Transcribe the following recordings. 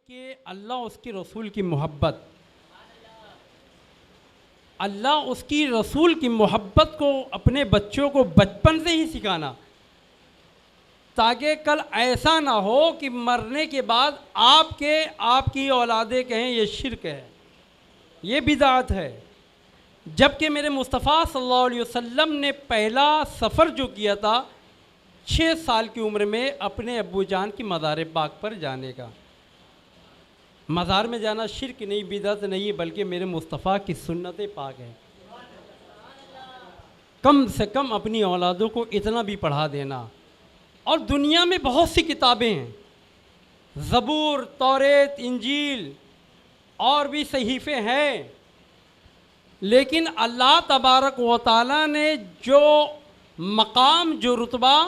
कि अल्लाह उसके रसूल की मोहब्बत, अल्लाह उसकी रसूल की मोहब्बत को अपने बच्चों को बचपन से ही सिखाना, ताकि कल ऐसा ना हो कि मरने के बाद आपकी औलादे कहें ये शिर्क है, ये बिदात है। जबकि मेरे मुस्तफ़ा सल्लल्लाहु अलैहि वसल्लम ने पहला सफ़र जो किया था 6 साल की उम्र में अपने अब्बू जान की मज़ार पाक पर जाने का। मज़ार में जाना शिर्क नहीं, बिदअत नहीं, बल्कि मेरे मुस्तफ़ा की सुन्नत पाक है। कम से कम अपनी औलादों को इतना भी पढ़ा देना। और दुनिया में बहुत सी किताबें हैं, ज़बूर, तौरेत, इंजील और भी सहीफ़े हैं, लेकिन अल्लाह तबारक व तआला ने जो मकाम, जो रुतबा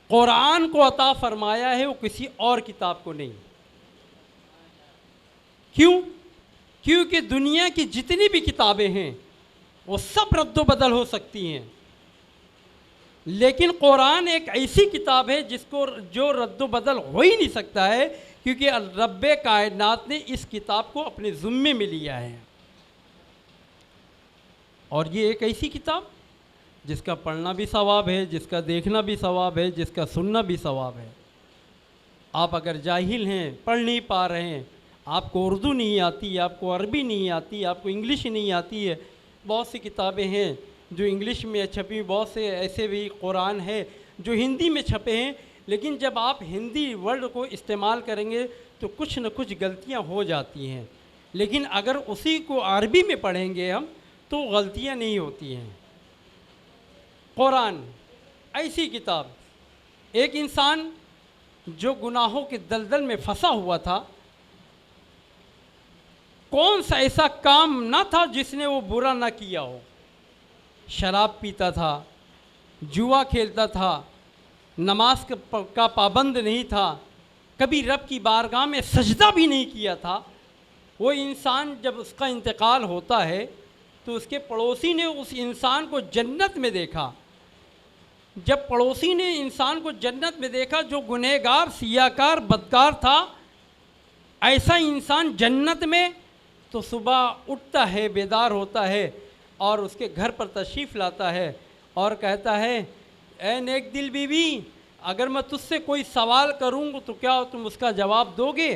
कुरान को अता फ़रमाया है वो किसी और किताब को नहीं। क्यों? क्योंकि दुनिया की जितनी भी किताबें हैं वो सब रद्द बदल हो सकती हैं, लेकिन कुरान एक ऐसी किताब है जो रद्द बदल हो ही नहीं सकता है, क्योंकि रब्बे कायनात ने इस किताब को अपने ज़िम्मे में लिया है। और ये एक ऐसी किताब जिसका पढ़ना भी सवाब है, जिसका देखना भी सवाब है, जिसका सुनना भी सवाब है। आप अगर जाहिल हैं, पढ़ नहीं पा रहे हैं, आपको उर्दू नहीं आती, आपको अरबी नहीं आती, आपको इंग्लिश नहीं आती है, बहुत सी किताबें हैं जो इंग्लिश में छपी, बहुत से ऐसे भी कुरान है जो हिंदी में छपे हैं, लेकिन जब आप हिंदी वर्ड को इस्तेमाल करेंगे तो कुछ न कुछ गलतियां हो जाती हैं, लेकिन अगर उसी को अरबी में पढ़ेंगे हम तो गलतियां नहीं होती हैं। कुरान ऐसी किताब, एक इंसान जो गुनाहों के दलदल में फंसा हुआ था, कौन सा ऐसा काम ना था जिसने वो बुरा ना किया हो। शराब पीता था, जुआ खेलता था, नमाज का पाबंद नहीं था, कभी रब की बारगाह में सजदा भी नहीं किया था। वो इंसान जब उसका इंतकाल होता है तो उसके पड़ोसी ने उस इंसान को जन्नत में देखा। जब पड़ोसी ने इंसान को जन्नत में देखा जो गुनहगार, सियाकार, बदकार था, ऐसा इंसान जन्नत में, तो सुबह उठता है, बेदार होता है और उसके घर पर तशरीफ़ लाता है और कहता है, ए नेक दिल बीवी, अगर मैं तुझसे कोई सवाल करूँ तो क्या तुम उसका जवाब दोगे?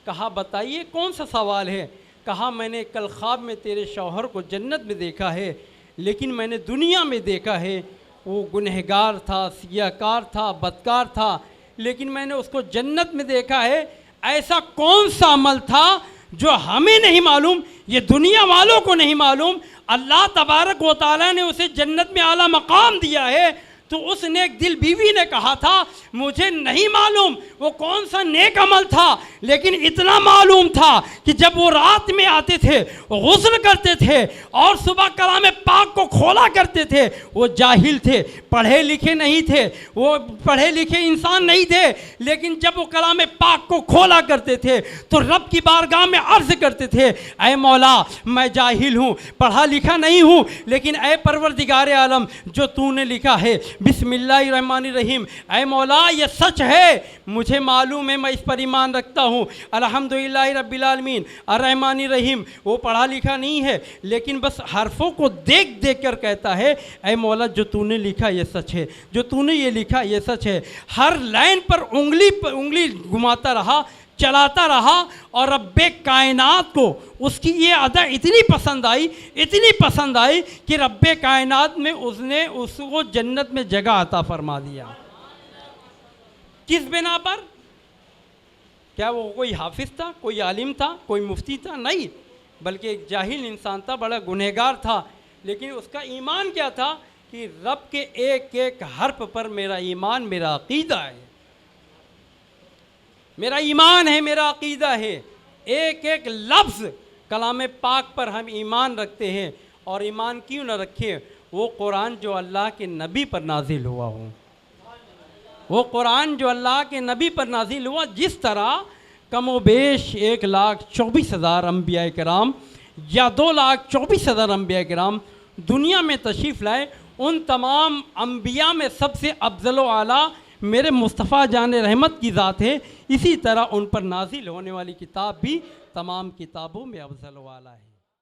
कहा बताइए कौन सा सवाल है? कहा मैंने कल ख्वाब में तेरे शौहर को जन्नत में देखा है, लेकिन मैंने दुनिया में देखा है वो गुनहगार था, सियाकार था, बदकार था, लेकिन मैंने उसको जन्नत में देखा है। ऐसा कौन सा अमल था जो हमें नहीं मालूम, ये दुनिया वालों को नहीं मालूम, अल्लाह तबारक व तआला ने उसे जन्नत में आला मकाम दिया है। तो उस नेक दिल बीवी ने कहा था, मुझे नहीं मालूम वो कौन सा नेक अमल था, लेकिन इतना मालूम था कि जब वो रात में आते थे, गुस्ल करते थे और सुबह कलाम पाक को खोला करते थे। वो जाहिल थे, पढ़े लिखे नहीं थे, वो पढ़े लिखे इंसान नहीं थे, लेकिन जब वो कलाम पाक को खोला करते थे तो रब की बारगाह में अर्ज़ करते थे, ऐ मौला मैं जाहिल हूँ, पढ़ा लिखा नहीं हूँ, लेकिन ऐ परवरदिगार आलम जो तूने लिखा है बिस्मिल्लाहिर्रहमानिर्रहीम, ऐ मौला ये सच है, मुझे मालूम है, मैं इस पर ईमान रखता हूँ, अल्हम्दुलिल्लाहि रब्बिल आलमीन अर्रहमानिर्रहीम। वो पढ़ा लिखा नहीं है, लेकिन बस हरफों को देख देख कर कहता है, ऐ मौला जो तूने लिखा ये सच है, जो तूने ये लिखा ये सच है। हर लाइन पर उंगली घुमाता रहा, चलाता रहा, और रब्बे कायनात को उसकी ये अदा इतनी पसंद आई कि रब्बे कायनात में उसने उसको जन्नत में जगह अता फरमा दिया। किस बिना पर? क्या वो कोई हाफिज था, कोई आलिम था, कोई मुफ्ती था? नहीं, बल्कि एक जाहिल इंसान था, बड़ा गुनहगार था, लेकिन उसका ईमान क्या था कि रब के एक एक हर्फ पर मेरा ईमान, मेरा अकीदा है, मेरा ईमान है, मेरा अकीदा है। एक एक लफ्ज़ कलाम पाक पर हम ईमान रखते हैं, और ईमान क्यों न रखें? वो कुरान जो अल्लाह के नबी पर नाजिल हुआ हो, वो कुरान जो अल्लाह के नबी पर नाजिल हुआ, जिस तरह कमोबेश 1,24,000 अम्बिया कराम या 2,24,000 अम्बिया कराम दुनिया में तशरीफ़ लाए, उन तमाम अम्बिया में सबसे अफजल व आला मेरे मुस्तफ़ा जान रहमत की ज़ात है, इसी तरह उन पर नाजिल होने वाली किताब भी तमाम किताबों में अफजल वाला है।